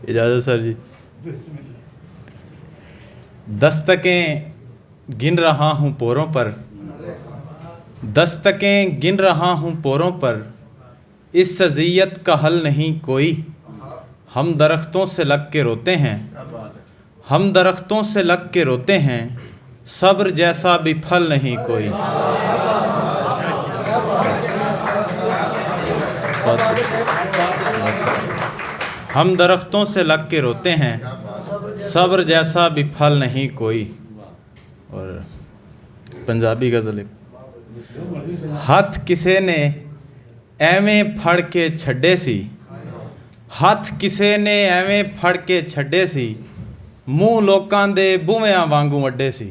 इजाज़त सर जी। दस्तकें गिन रहा हूँ पोरों पर, दस्तकें गिन रहा हूँ पोरों पर, इस अज़ियत का हल नहीं कोई। हम दरख्तों से लग के रोते हैं, हम दरख्तों से लग के रोते हैं, सब्र जैसा भी फल नहीं कोई। हम दरख्तों से लग के रोते हैं, सब्र जैसा भी फल नहीं कोई। और पंजाबी गज़ल, हथ किसे ने एवें फड़ के छड्डे सी, हथ किसे ने एवें फड़ के छड्डे सी, मूँह लोकां दे बूहियां वांगू अड्डे सी।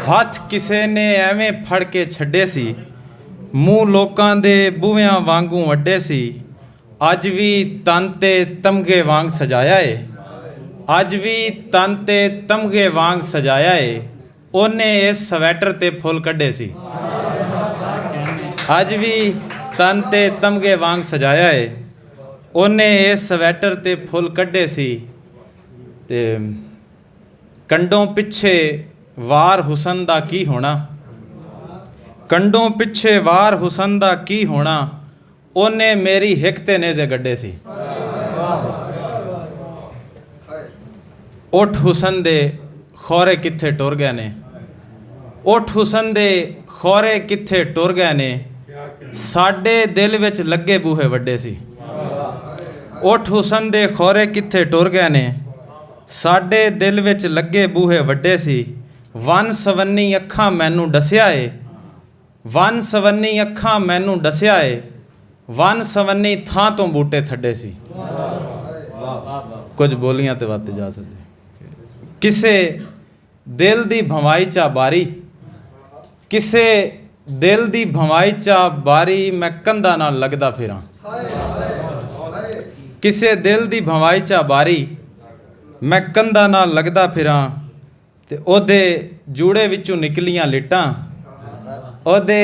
हथ किसे ने एवें फड़ के छड्डे सी, मूँह लोकां दे बूहियां वांगू अड्डे सी। अज भी तन ते तमगे वांग सजाया है, अज भी तन ते तमगे वांग सजाया है, ओने इस स्वैटर ते फुल कड्डे सी। अज भी तन ते तमगे वांग सजाया है, ओने इस स्वैटर ते फुल कड्डे सी। ते कंडों पिछे वार हुसन दा की होना, कंडों पिछे वार हुसन दा की होना, ओने मेरी हिक ते नेज़े गड्डे सी। उठ हुसन दे खौरे कित्थे टुर गए ने, उठ हुसन दे खौरे कित्थे टुर गए ने, साडे दिल विच लगे बूहे वड्डे सी। उठ हुसन दे खौरे कित्थे टुर गए ने, साडे दिल विच लगे बूहे वड्डे सी। वन सवन्नी अखां मैनू दस्या है, वन सवन्नी अखां मैनू दस्या है, वन सवन्नी थां तो बूटे थड्डे सी। कुछ बोलियां ते बातें जा सकते। किसे दिल दी भवाई चा बारी, किसे दिल दी भवाई चा बारी, मैं कंधा नाल लगदा फिरां। किसे दिल दी भवाई चा बारी, मैं कंधा नाल लगदा फिरां, ते ओदे जूड़े विचों निकलियां लिटां, ओदे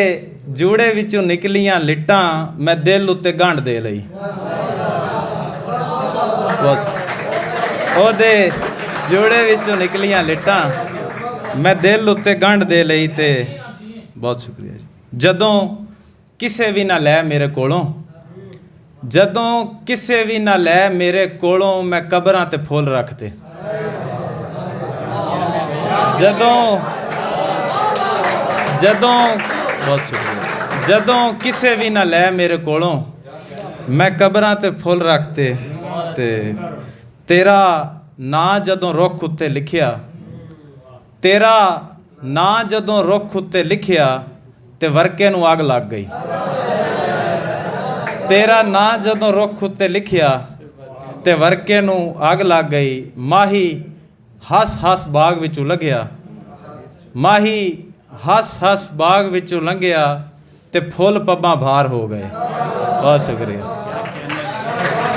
जूड़े विचों निकलियां लिटां, मैं दिल उत्ते गंढ दे लई। ओदे जूड़े विचों निकलियां लिटां, मैं दिल उत्ते गंढ दे लई। ते बहुत शुक्रिया जी। जदों किसे भी ना लै मेरे कोलों, जदों किसे भी ना लै मेरे कोलों, मैं कबरां ते फुल रखते। जदों जदों बहुत शुक्रिया। जदों किसे भी ना लै मेरे कोलों, मैं कबरां ते फुल रखते। ते तेरा ना जदों रुख उत्ते लिखिया, तेरा ना जदों रुख उत्ते लिखिया, ते वरके नूं अग लग गई। तेरा ना जदों रुख उत्ते लिखिया, ते वरके नूं अग लग गई। माही हस हस बाग विचों लंघिया, माही हस हस बाग विचों लंघिया, ते फुल पब्बां भार हो गए। बहुत शुक्रिया।